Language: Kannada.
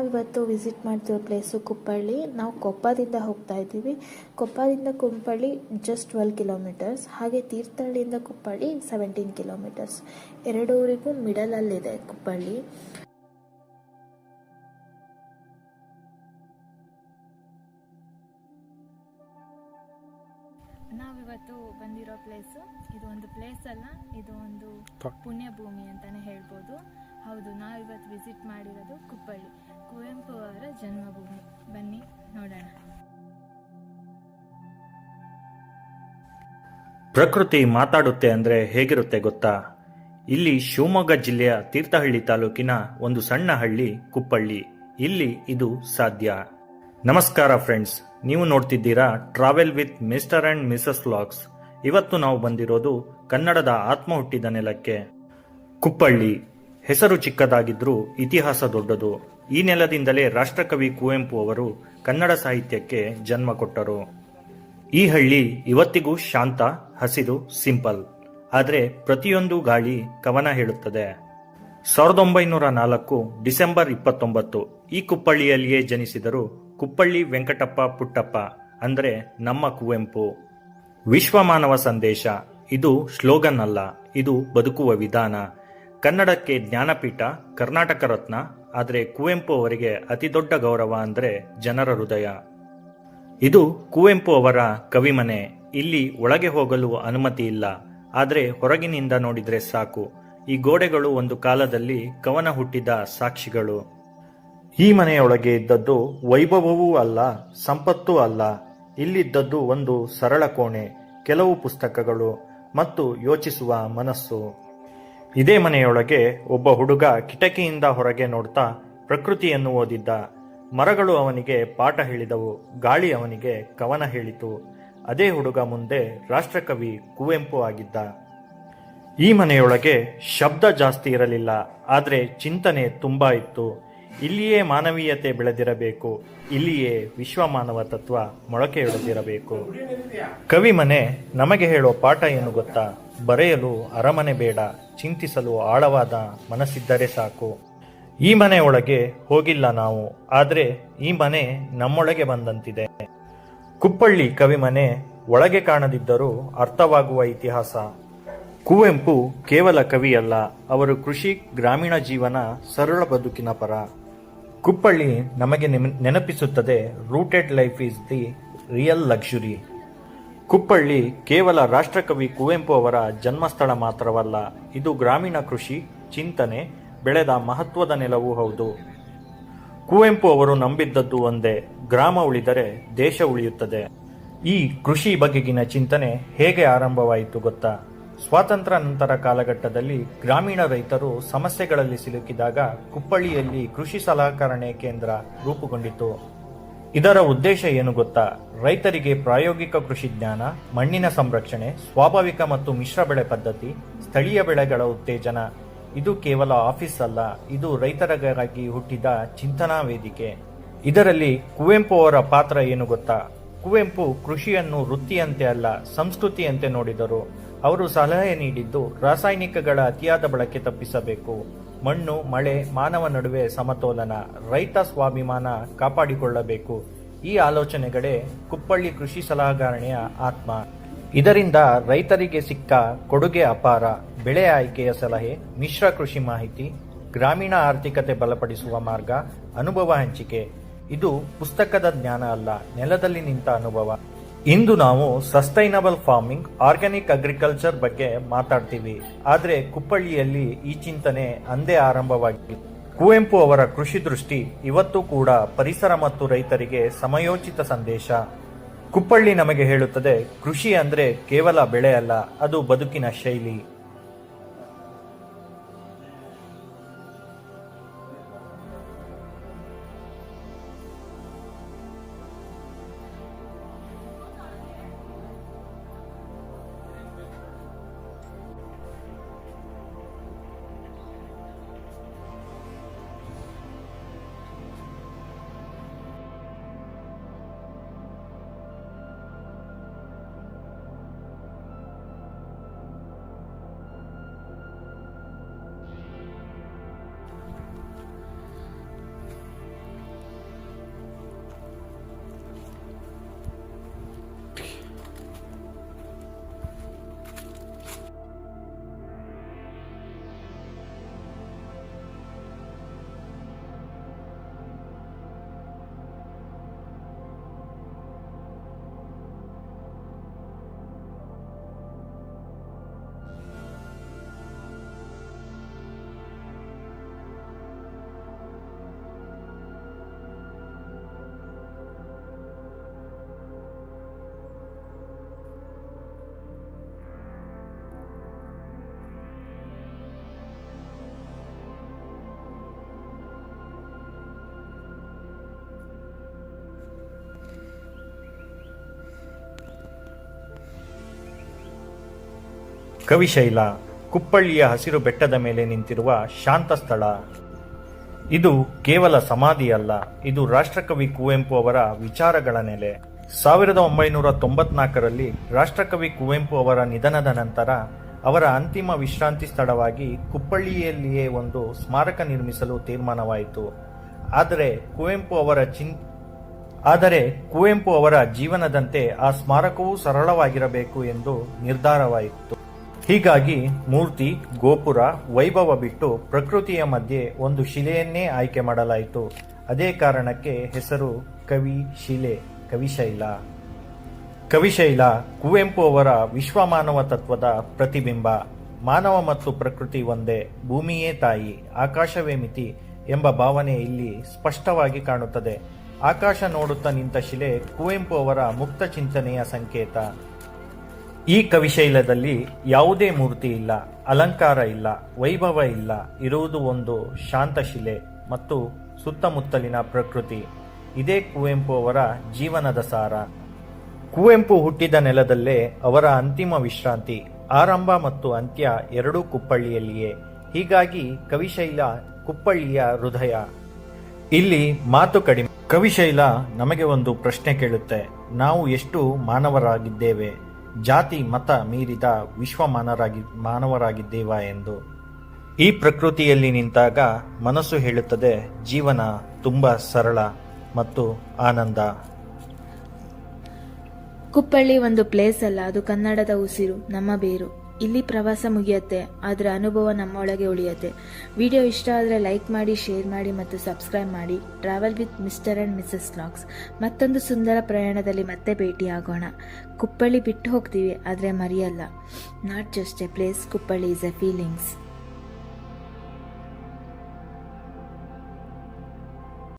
ನಾವಿವತ್ತು ವಿಸಿಟ್ ಮಾಡ್ತಿರೋ ಪ್ಲೇಸು ಕುಪ್ಪಳ್ಳಿ. ನಾವು ಕೊಪ್ಪದಿಂದ ಹೋಗ್ತಾ ಇದ್ದೀವಿ. ಕೊಪ್ಪದಿಂದ ಕುಪ್ಪಳ್ಳಿ ಜಸ್ಟ್ 12 ಕಿಲೋಮೀಟರ್ಸ್. ಹಾಗೆ ತೀರ್ಥಹಳ್ಳಿಯಿಂದ ಕುಪ್ಪಳ್ಳಿ 17 ಕಿಲೋಮೀಟರ್ಸ್. ಎರಡು ಊರಿಗೂ ಮಿಡಲಲ್ಲಿದೆ ಕುಪ್ಪಳ್ಳಿ. ನಾವಿವತ್ತು ಬಂದಿರೋ ಪ್ಲೇಸು ಇದು ಒಂದು ಪ್ಲೇಸ್ ಅಲ್ಲ, ಇದು ಒಂದು ಪುಣ್ಯ ಭೂಮಿ ಅಂತಾನೆ ಹೇಳ್ಬೋದು. ಹೌದು, ನಾವಿವತ್ತು ವಿಸಿಟ್ ಮಾಡಿರೋದು ಕುಪ್ಪಳ್ಳಿ, ಕುವೆಂಪು ಅವರ ಜನ್ಮಭೂಮಿ. ಬನ್ನಿ ನೋಡೋಣ. ಪ್ರಕೃತಿ ಮಾತಾಡುತ್ತೆ ಅಂದ್ರೆ ಹೇಗಿರುತ್ತೆ ಗೊತ್ತಾ? ಇಲ್ಲಿ ಶಿವಮೊಗ್ಗ ಜಿಲ್ಲೆಯ ತೀರ್ಥಹಳ್ಳಿ ತಾಲೂಕಿನ ಒಂದು ಸಣ್ಣ ಹಳ್ಳಿ ಕುಪ್ಪಳ್ಳಿ. ಇಲ್ಲಿ ಇದು ಸಾಧ್ಯ. ನಮಸ್ಕಾರ ಫ್ರೆಂಡ್ಸ್, ನೀವು ನೋಡ್ತಿದ್ದೀರಾ travel with mister and Mrs vlogs. ಇವತ್ತು ನಾವು ಬಂದಿರೋದು ಕನ್ನಡದ ಆತ್ಮ ಹುಟ್ಟಿದ ನೆಲಕ್ಕೆ, ಕುಪ್ಪಳ್ಳಿ. ಹೆಸರು ಚಿಕ್ಕದಾಗಿದ್ರೂ ಇತಿಹಾಸ ದೊಡ್ಡದು. ಈ ನೆಲದಿಂದಲೇ ರಾಷ್ಟ್ರಕವಿ ಕುವೆಂಪು ಅವರು ಕನ್ನಡ ಸಾಹಿತ್ಯಕ್ಕೆ ಜನ್ಮ ಕೊಟ್ಟರು. ಈ ಹಳ್ಳಿ ಇವತ್ತಿಗೂ ಶಾಂತ, ಹಸಿರು, ಸಿಂಪಲ್. ಆದರೆ ಪ್ರತಿಯೊಂದು ಗಾಳಿ ಕವನ ಹೇಳುತ್ತದೆ. 1904 ಡಿಸೆಂಬರ್ 29 ಈ ಕುಪ್ಪಳ್ಳಿಯಲ್ಲಿಯೇ ಜನಿಸಿದರು ಕುಪ್ಪಳ್ಳಿ ವೆಂಕಟಪ್ಪ ಪುಟ್ಟಪ್ಪ, ಅಂದರೆ ನಮ್ಮ ಕುವೆಂಪು. ವಿಶ್ವಮಾನವ ಸಂದೇಶ ಇದು ಸ್ಲೋಗನ್ ಅಲ್ಲ, ಇದು ಬದುಕುವ ವಿಧಾನ. ಕನ್ನಡಕ್ಕೆ ಜ್ಞಾನಪೀಠ, ಕರ್ನಾಟಕ ರತ್ನ. ಆದರೆ ಕುವೆಂಪು ಅವರಿಗೆ ಅತಿದೊಡ್ಡ ಗೌರವ ಅಂದರೆ ಜನರ ಹೃದಯ. ಇದು ಕುವೆಂಪು ಅವರ ಕವಿಮನೆ. ಇಲ್ಲಿ ಒಳಗೆ ಹೋಗಲು ಅನುಮತಿ ಇಲ್ಲ, ಆದರೆ ಹೊರಗಿನಿಂದ ನೋಡಿದ್ರೆ ಸಾಕು. ಈ ಗೋಡೆಗಳು ಒಂದು ಕಾಲದಲ್ಲಿ ಕವನ ಹುಟ್ಟಿದ ಸಾಕ್ಷಿಗಳು. ಈ ಮನೆಯೊಳಗೆ ಇದ್ದದ್ದು ವೈಭವವೂ ಅಲ್ಲ, ಸಂಪತ್ತೂ ಅಲ್ಲ. ಇಲ್ಲಿದ್ದದ್ದು ಒಂದು ಸರಳ ಕೋಣೆ, ಕೆಲವು ಪುಸ್ತಕಗಳು ಮತ್ತು ಯೋಚಿಸುವ ಮನಸ್ಸು. ಇದೇ ಮನೆಯೊಳಗೆ ಒಬ್ಬ ಹುಡುಗ ಕಿಟಕಿಯಿಂದ ಹೊರಗೆ ನೋಡ್ತಾ ಪ್ರಕೃತಿಯನ್ನು ಓದಿದ್ದ. ಮರಗಳು ಅವನಿಗೆ ಪಾಠ ಹೇಳಿದವು, ಗಾಳಿ ಅವನಿಗೆ ಕವನ ಹೇಳಿತು. ಅದೇ ಹುಡುಗ ಮುಂದೆ ರಾಷ್ಟ್ರಕವಿ ಕುವೆಂಪು ಆಗಿದ್ದ. ಈ ಮನೆಯೊಳಗೆ ಶಬ್ದ ಜಾಸ್ತಿ ಇರಲಿಲ್ಲ, ಆದರೆ ಚಿಂತನೆ ತುಂಬಾ ಇತ್ತು. ಇಲ್ಲಿಯೇ ಮಾನವೀಯತೆ ಬೆಳೆದಿರಬೇಕು, ಇಲ್ಲಿಯೇ ವಿಶ್ವಮಾನವ ತತ್ವ ಮೊಳಕೆಯೊಡೆದಿರಬೇಕು. ಕವಿಮನೆ ನಮಗೆ ಹೇಳೋ ಪಾಠ ಏನು ಗೊತ್ತಾ? ಬರೆಯಲು ಅರಮನೆ ಬೇಡ, ಚಿಂತಿಸಲು ಆಳವಾದ ಮನಸ್ಸಿದ್ದರೆ ಸಾಕು. ಈ ಮನೆ ಒಳಗೆ ಹೋಗಿಲ್ಲ ನಾವು, ಆದರೆ ಈ ಮನೆ ನಮ್ಮೊಳಗೆ ಬಂದಂತಿದೆ. ಕುಪ್ಪಳ್ಳಿ ಕವಿಮನೆ ಒಳಗೆ ಕಾಣದಿದ್ದರೂ ಅರ್ಥವಾಗುವ ಇತಿಹಾಸ. ಕುವೆಂಪು ಕೇವಲ ಕವಿಯಲ್ಲ, ಅವರು ಕೃಷಿ, ಗ್ರಾಮೀಣ ಜೀವನ, ಸರಳ ಬದುಕಿನ ಪರ. ಕುಪ್ಪಳ್ಳಿ ನಮಗೆ ನೆನಪಿಸುತ್ತದೆ rooted life is the real luxury. Kuppalli ಕೇವಲ ರಾಷ್ಟ್ರಕವಿ ಕುವೆಂಪು ಅವರ ಜನ್ಮಸ್ಥಳ ಮಾತ್ರವಲ್ಲ, ಇದು ಗ್ರಾಮೀಣ ಕೃಷಿ, ಚಿಂತನೆ ಬೆಳೆದ ಮಹತ್ವದ ನೆಲವೂ ಹೌದು. ಕುವೆಂಪು ಅವರು ನಂಬಿದ್ದದ್ದು ಒಂದೇ, ಗ್ರಾಮ ಉಳಿದರೆ ದೇಶ ಉಳಿಯುತ್ತದೆ. ಈ ಕೃಷಿ ಬಗೆಗಿನ ಚಿಂತನೆ ಹೇಗೆ ಆರಂಭವಾಯಿತು ಗೊತ್ತಾ? ಸ್ವಾತಂತ್ರ್ಯ ನಂತರ ಕಾಲಘಟ್ಟದಲ್ಲಿ ಗ್ರಾಮೀಣ ರೈತರು ಸಮಸ್ಯೆಗಳಲ್ಲಿ ಸಿಲುಕಿದಾಗ ಕುಪ್ಪಳ್ಳಿಯಲ್ಲಿ ಕೃಷಿ ಸಲಕರಣೆ ಕೇಂದ್ರ ರೂಪುಗೊಂಡಿತು. ಇದರ ಉದ್ದೇಶ ಏನು ಗೊತ್ತಾ? ರೈತರಿಗೆ ಪ್ರಾಯೋಗಿಕ ಕೃಷಿ ಜ್ಞಾನ, ಮಣ್ಣಿನ ಸಂರಕ್ಷಣೆ, ಸ್ವಾಭಾವಿಕ ಮತ್ತು ಮಿಶ್ರ ಬೆಳೆ ಪದ್ಧತಿ, ಸ್ಥಳೀಯ ಬೆಳೆಗಳ ಉತ್ತೇಜನ. ಇದು ಕೇವಲ ಆಫೀಸ್ ಅಲ್ಲ, ಇದು ರೈತರಿಗಾಗಿ ಹುಟ್ಟಿದ ಚಿಂತನಾ ವೇದಿಕೆ. ಇದರಲ್ಲಿ ಕುವೆಂಪು ಅವರ ಪಾತ್ರ ಏನು ಗೊತ್ತಾ? ಕುವೆಂಪು ಕೃಷಿಯನ್ನು ವೃತ್ತಿಯಂತೆ ಅಲ್ಲ, ಸಂಸ್ಕೃತಿಯಂತೆ ನೋಡಿದರು. ಅವರು ಸಲಹೆ ನೀಡಿದ್ದು ರಾಸಾಯನಿಕಗಳ ಅತಿಯಾದ ಬಳಕೆ ತಪ್ಪಿಸಬೇಕು, ಮಣ್ಣು, ಮಳೆ, ಮಾನವ ನಡುವೆ ಸಮತೋಲನ, ರೈತ ಸ್ವಾಭಿಮಾನ ಕಾಪಾಡಿಕೊಳ್ಳಬೇಕು. ಈ ಆಲೋಚನೆಗಳೇ ಕುಪ್ಪಳ್ಳಿ ಕೃಷಿ ಸಲಹೆಗಾರಣಿಯ ಆತ್ಮ. ಇದರಿಂದ ರೈತರಿಗೆ ಸಿಕ್ಕ ಕೊಡುಗೆ ಅಪಾರ. ಬೆಳೆ ಆಯ್ಕೆಯ ಸಲಹೆ, ಮಿಶ್ರ ಕೃಷಿ ಮಾಹಿತಿ, ಗ್ರಾಮೀಣ ಆರ್ಥಿಕತೆ ಬಲಪಡಿಸುವ ಮಾರ್ಗ, ಅನುಭವ ಹಂಚಿಕೆ. ಇದು ಪುಸ್ತಕದ ಜ್ಞಾನ ಅಲ್ಲ, ನೆಲದಲ್ಲಿ ನಿಂತ ಅನುಭವ. ಇಂದು ನಾವು ಸಸ್ಟೈನಬಲ್ ಫಾರ್ಮಿಂಗ್, ಆರ್ಗ್ಯಾನಿಕ್ ಅಗ್ರಿಕಲ್ಚರ್ ಬಗ್ಗೆ ಮಾತಾಡ್ತೀವಿ. ಆದರೆ ಕುಪ್ಪಳ್ಳಿಯಲ್ಲಿ ಈ ಚಿಂತನೆ ಅಂದೇ ಆರಂಭವಾಗಿದೆ. ಕುವೆಂಪು ಅವರ ಕೃಷಿ ದೃಷ್ಟಿ ಇವತ್ತು ಕೂಡ ಪರಿಸರ ಮತ್ತು ರೈತರಿಗೆ ಸಮಯೋಚಿತ ಸಂದೇಶ. ಕುಪ್ಪಳ್ಳಿ ನಮಗೆ ಹೇಳುತ್ತದೆ, ಕೃಷಿ ಅಂದ್ರೆ ಕೇವಲ ಬೆಳೆ ಅಲ್ಲ, ಅದು ಬದುಕಿನ ಶೈಲಿ. ಕವಿಶೈಲ ಕುಪ್ಪಳ್ಳಿಯ ಹಸಿರು ಬೆಟ್ಟದ ಮೇಲೆ ನಿಂತಿರುವ ಶಾಂತ ಸ್ಥಳ. ಇದು ಕೇವಲ ಸಮಾಧಿಯಲ್ಲ, ಇದು ರಾಷ್ಟ್ರಕವಿ ಕುವೆಂಪು ಅವರ ವಿಚಾರಗಳ ನೆಲೆ. 1994ರಲ್ಲಿ ರಾಷ್ಟ್ರಕವಿ ಕುವೆಂಪು ಅವರ ನಿಧನದ ನಂತರ ಅವರ ಅಂತಿಮ ವಿಶ್ರಾಂತಿ ಸ್ಥಳವಾಗಿ ಕುಪ್ಪಳ್ಳಿಯಲ್ಲಿಯೇ ಒಂದು ಸ್ಮಾರಕ ನಿರ್ಮಿಸಲು ತೀರ್ಮಾನವಾಯಿತು. ಆದರೆ ಕುವೆಂಪು ಅವರ ಜೀವನದಂತೆ ಆ ಸ್ಮಾರಕವೂ ಸರಳವಾಗಿರಬೇಕು ಎಂದು ನಿರ್ಧಾರವಾಯಿತು. ಹೀಗಾಗಿ ಮೂರ್ತಿ, ಗೋಪುರ, ವೈಭವ ಬಿಟ್ಟು ಪ್ರಕೃತಿಯ ಮಧ್ಯೆ ಒಂದು ಶಿಲೆಯನ್ನೇ ಆಯ್ಕೆ ಮಾಡಲಾಯಿತು. ಅದೇ ಕಾರಣಕ್ಕೆ ಹೆಸರು ಕವಿಶೈಲ. ಕವಿಶೈಲ ಕುವೆಂಪು ಅವರ ವಿಶ್ವಮಾನವ ತತ್ವದ ಪ್ರತಿಬಿಂಬ. ಮಾನವ ಮತ್ತು ಪ್ರಕೃತಿ ಒಂದೇ, ಭೂಮಿಯೇ ತಾಯಿ, ಆಕಾಶವೇ ಮಿತಿ ಎಂಬ ಭಾವನೆ ಇಲ್ಲಿ ಸ್ಪಷ್ಟವಾಗಿ ಕಾಣುತ್ತದೆ. ಆಕಾಶ ನೋಡುತ್ತಾ ನಿಂತ ಶಿಲೆ ಕುವೆಂಪು ಅವರ ಮುಕ್ತ ಚಿಂತನೆಯ ಸಂಕೇತ. ಈ ಕವಿಶೈಲದಲ್ಲಿ ಯಾವುದೇ ಮೂರ್ತಿ ಇಲ್ಲ, ಅಲಂಕಾರ ಇಲ್ಲ, ವೈಭವ ಇಲ್ಲ. ಇರುವುದು ಒಂದು ಶಾಂತ ಶಿಲೆ ಮತ್ತು ಸುತ್ತಮುತ್ತಲಿನ ಪ್ರಕೃತಿ. ಇದೇ ಕುವೆಂಪು ಅವರ ಜೀವನದ ಸಾರ. ಕುವೆಂಪು ಹುಟ್ಟಿದ ನೆಲದಲ್ಲೇ ಅವರ ಅಂತಿಮ ವಿಶ್ರಾಂತಿ. ಆರಂಭ ಮತ್ತು ಅಂತ್ಯ ಎರಡೂ ಕುಪ್ಪಳ್ಳಿಯಲ್ಲಿಯೇ. ಹೀಗಾಗಿ ಕವಿಶೈಲ ಕುಪ್ಪಳ್ಳಿಯ ಹೃದಯ. ಇಲ್ಲಿ ಮಾತು ಕಡಿಮೆ. ಕವಿಶೈಲ ನಮಗೆ ಒಂದು ಪ್ರಶ್ನೆ ಕೇಳುತ್ತೆ: ನಾವು ಎಷ್ಟು ಮಾನವರಾಗಿದ್ದೇವೆ? ಜಾತಿ ಮತ ಮೀರಿದ ಮಾನವರಾಗಿದ್ದೇವಾ ಎಂದು. ಈ ಪ್ರಕೃತಿಯಲ್ಲಿ ನಿಂತಾಗ ಮನಸ್ಸು ಹೇಳುತ್ತದೆ, ಜೀವನ ತುಂಬಾ ಸರಳ ಮತ್ತು ಆನಂದ. ಕುಪ್ಪಳ್ಳಿ ಒಂದು ಪ್ಲೇಸ್ ಅಲ್ಲ, ಅದು ಕನ್ನಡದ ಉಸಿರು, ನಮ್ಮ ಬೇರು. ಇಲ್ಲಿ ಪ್ರವಾಸ ಮುಗಿಯತ್ತೆ, ಆದರೆ ಅನುಭವ ನಮ್ಮೊಳಗೆ ಉಳಿಯತ್ತೆ. ವಿಡಿಯೋ ಇಷ್ಟ ಆದರೆ ಲೈಕ್ ಮಾಡಿ, ಶೇರ್ ಮಾಡಿ ಮತ್ತು ಸಬ್ಸ್ಕ್ರೈಬ್ ಮಾಡಿ. Travel with mister and missus vlogs. ಮತ್ತೊಂದು ಸುಂದರ ಪ್ರಯಾಣದಲ್ಲಿ ಮತ್ತೆ ಭೇಟಿಯಾಗೋಣ. ಕುಪ್ಪಳ್ಳಿ ಬಿಟ್ಟು ಹೋಗ್ತೀವಿ, ಆದರೆ ಮರೆಯಲ್ಲ. Not just a place, Kuppalli is a feelings.